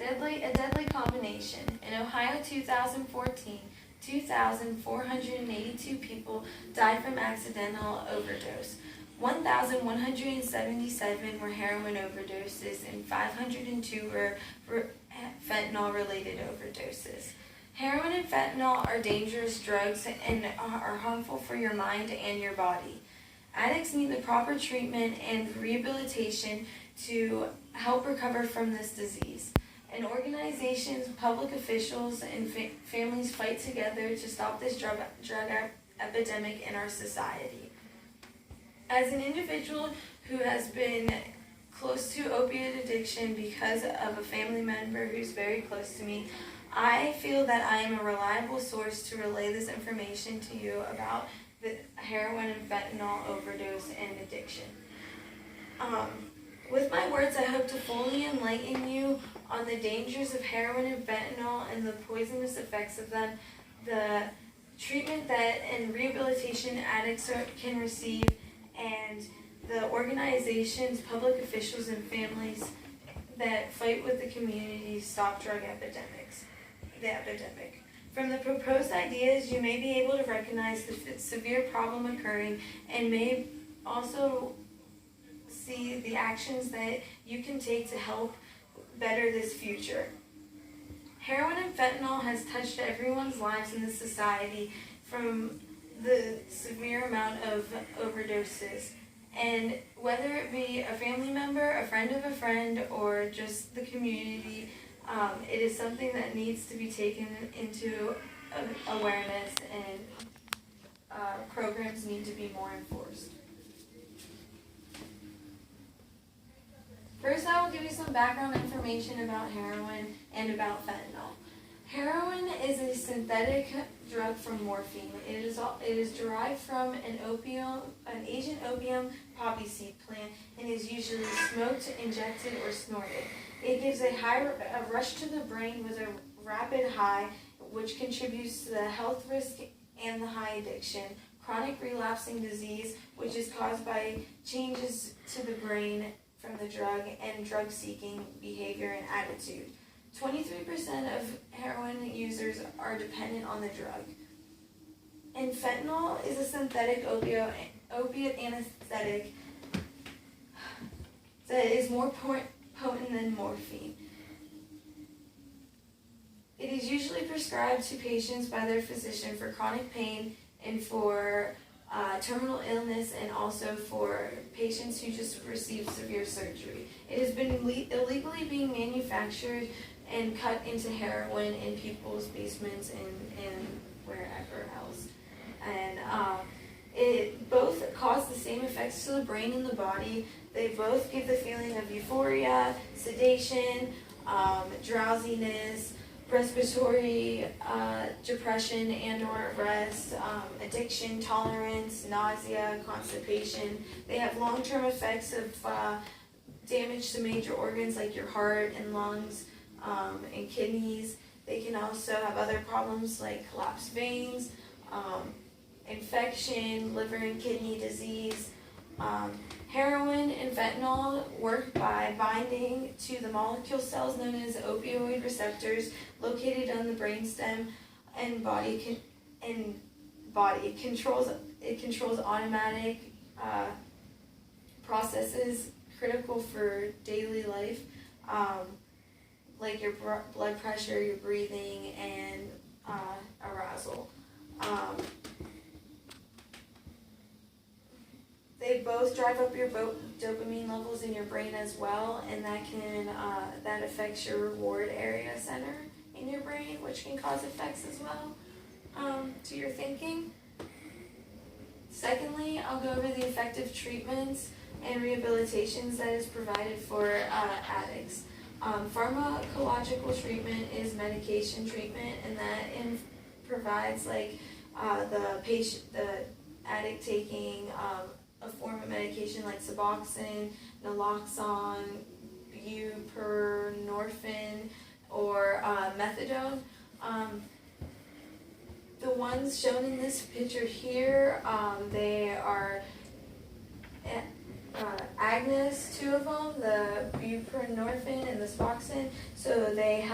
A deadly combination. In Ohio 2014, 2,482 people died from accidental overdose. 1,177 were heroin overdoses and 502 were fentanyl-related overdoses. Heroin and fentanyl are dangerous drugs and are harmful for your mind and your body. Addicts need the proper treatment and rehabilitation to help recover from this disease. And organizations, public officials, and families fight together to stop this drug epidemic in our society. As an individual who has been close to opiate addiction because of a family member who's very close to me, I feel that I am a reliable source to relay this information to you about the heroin and fentanyl overdose and addiction. With my words, I hope to fully enlighten you on the dangers of heroin and fentanyl and the poisonous effects of them, the treatment that and rehabilitation addicts can receive, and the organizations, public officials, and families that fight with the community to stop the epidemic. From the proposed ideas, you may be able to recognize the severe problem occurring and may also see the actions that you can take to help better this future. Heroin and fentanyl has touched everyone's lives in this society, from the severe amount of overdoses. And whether it be a family member, a friend of a friend, or just the community, it is something that needs to be taken into awareness, and programs need to be more enforced. First, I will give you some background information about heroin and about fentanyl. Heroin is a synthetic drug from morphine. It is derived from an Asian opium poppy seed plant and is usually smoked, injected, or snorted. It gives a rush to the brain with a rapid high, which contributes to the health risk and the high addiction. Chronic relapsing disease, which is caused by changes to the brain from the drug, and drug-seeking behavior and attitude. 23% of heroin users are dependent on the drug. And fentanyl is a synthetic opiate anesthetic that is more potent than morphine. It is usually prescribed to patients by their physician for chronic pain and for terminal illness, and also for patients who just received severe surgery. It has been illegally being manufactured and cut into heroin in people's basements and wherever else. And it both cause the same effects to the brain and the body. They both give the feeling of euphoria, sedation, drowsiness, respiratory depression and or rest, addiction, tolerance, nausea, constipation. They have long-term effects of damage to major organs like your heart and lungs and kidneys. They can also have other problems like collapsed veins, infection, liver and kidney disease. Heroin and fentanyl work by binding to the molecule cells known as opioid receptors located on the brainstem and body. It controls automatic processes critical for daily life, like your blood pressure, your breathing, and arousal. They both drive up your dopamine levels in your brain as well, and that affects your reward area center in your brain, which can cause effects as well to your thinking. Secondly, I'll go over the effective treatments and rehabilitations that is provided for addicts. Pharmacological treatment is medication treatment, and that provides the addict taking a form of medication like Suboxone, naloxone, buprenorphine, or methadone. The ones shown in this picture here, they are antagonists, two of them, the buprenorphine and the Suboxone. So they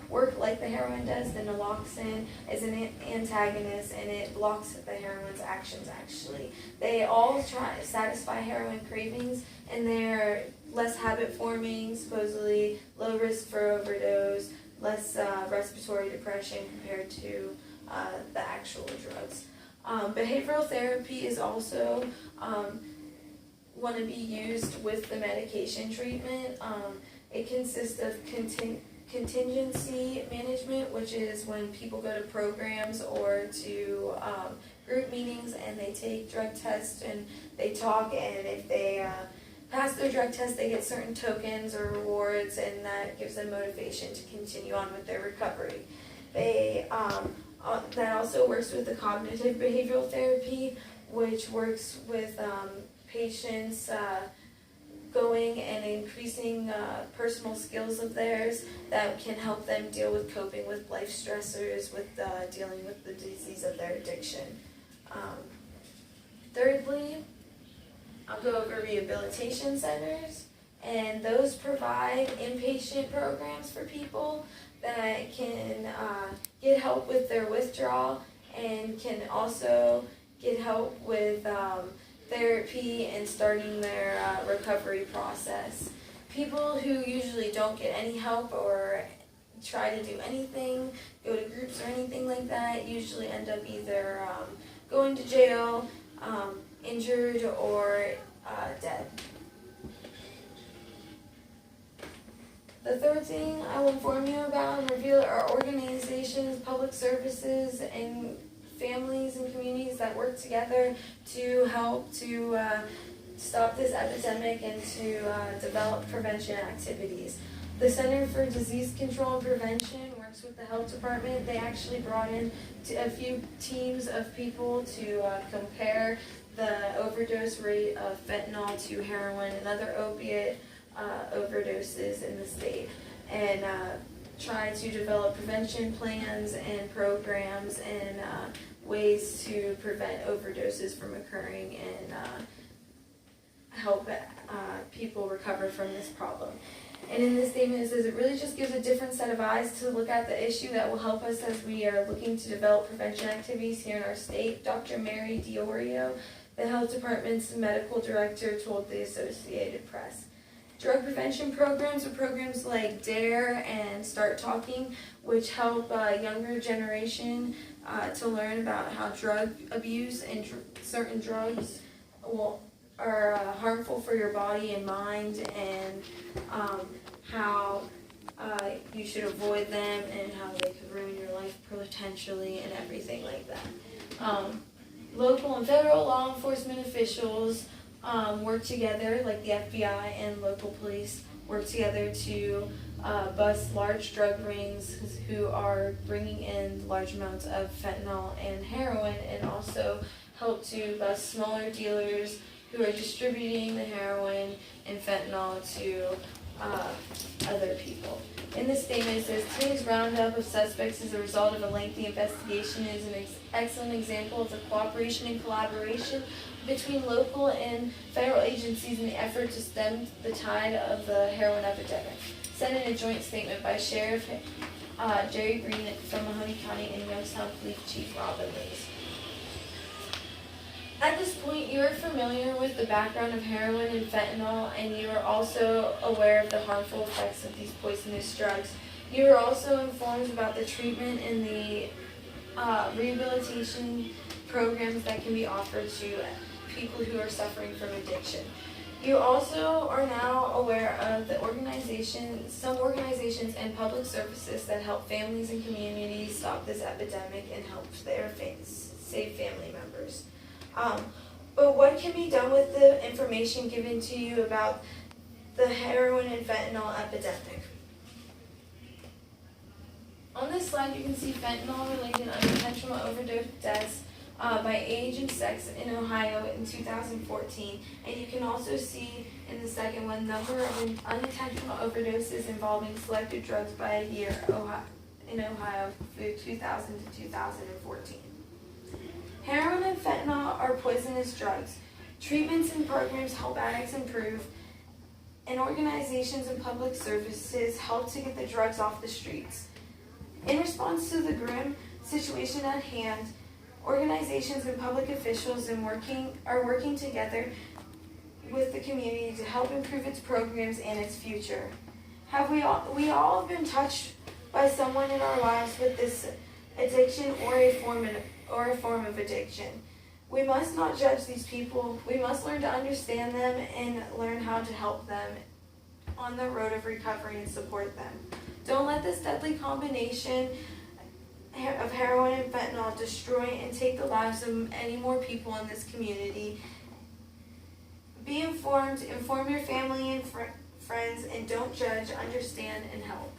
work like the heroin does. The naloxone is an antagonist, and it blocks the heroin's actions, actually. They all try to satisfy heroin cravings, and they're less habit-forming, supposedly low risk for overdose, less respiratory depression compared to the actual drugs. Behavioral therapy is also want to be used with the medication treatment. It consists of contingency management, which is when people go to programs or to group meetings and they take drug tests and they talk, and if they pass their drug test, they get certain tokens or rewards, and that gives them motivation to continue on with their recovery. That also works with the cognitive behavioral therapy, which works with patients going and increasing personal skills of theirs that can help them deal with coping with life stressors, with dealing with the disease of their addiction. Thirdly, I'll go over rehabilitation centers, and those provide inpatient programs for people that can get help with their withdrawal and can also get help with therapy and starting their recovery process. People who usually don't get any help or try to do anything, go to groups or anything like that, usually end up either going to jail, injured, or dead. The third thing I will inform you about and reveal are organizations, public services, and families and communities that work together to help to stop this epidemic and to develop prevention activities. The Center for Disease Control and Prevention works with the health department. They actually brought in a few teams of people to compare the overdose rate of fentanyl to heroin and other opiate overdoses in the state, and try to develop prevention plans and programs and ways to prevent overdoses from occurring and help people recover from this problem. And in this statement it says it really just gives a different set of eyes to look at the issue that will help us as we are looking to develop prevention activities here in our state. Dr. Mary Diorio, the health department's medical director, told the Associated Press. Drug prevention programs are programs like DARE and Start Talking, which help younger generation to learn about how drug abuse and certain drugs are harmful for your body and mind, and how you should avoid them and how they could ruin your life potentially and everything like that. Local and federal law enforcement officials work together, like the FBI and local police work together to bust large drug rings who are bringing in large amounts of fentanyl and heroin, and also help to bust smaller dealers who are distributing the heroin and fentanyl to other people. In this statement it says, today's roundup of suspects is a result of a lengthy investigation and is an excellent example of the cooperation and collaboration between local and federal agencies in the effort to stem the tide of the heroin epidemic. Said in a joint statement by Sheriff Jerry Green from Mahoney County and Youngstown Police Chief Robin Lees. At this point, you are familiar with the background of heroin and fentanyl, and you are also aware of the harmful effects of these poisonous drugs. You are also informed about the treatment and the rehabilitation programs that can be offered to people who are suffering from addiction. You also are now aware of the some organizations and public services that help families and communities stop this epidemic and help their save family members. But what can be done with the information given to you about the heroin and fentanyl epidemic? On this slide you can see fentanyl-related unintentional overdose deaths by age and sex in Ohio in 2014, and you can also see in the second one number of unintentional overdoses involving selected drugs by a year in Ohio from 2000 to 2014. Heroin and fentanyl are poisonous drugs. Treatments and programs help addicts improve, and organizations and public services help to get the drugs off the streets. In response to the grim situation at hand, organizations and public officials are working together with the community to help improve its programs and its future. We all have been touched by someone in our lives with this addiction or a form of addiction. We must not judge these people. We must learn to understand them and learn how to help them on the road of recovery and support them. Don't let this deadly combination of heroin and fentanyl destroy and take the lives of any more people in this community. Be informed, inform your family and friends, and don't judge, understand, and help.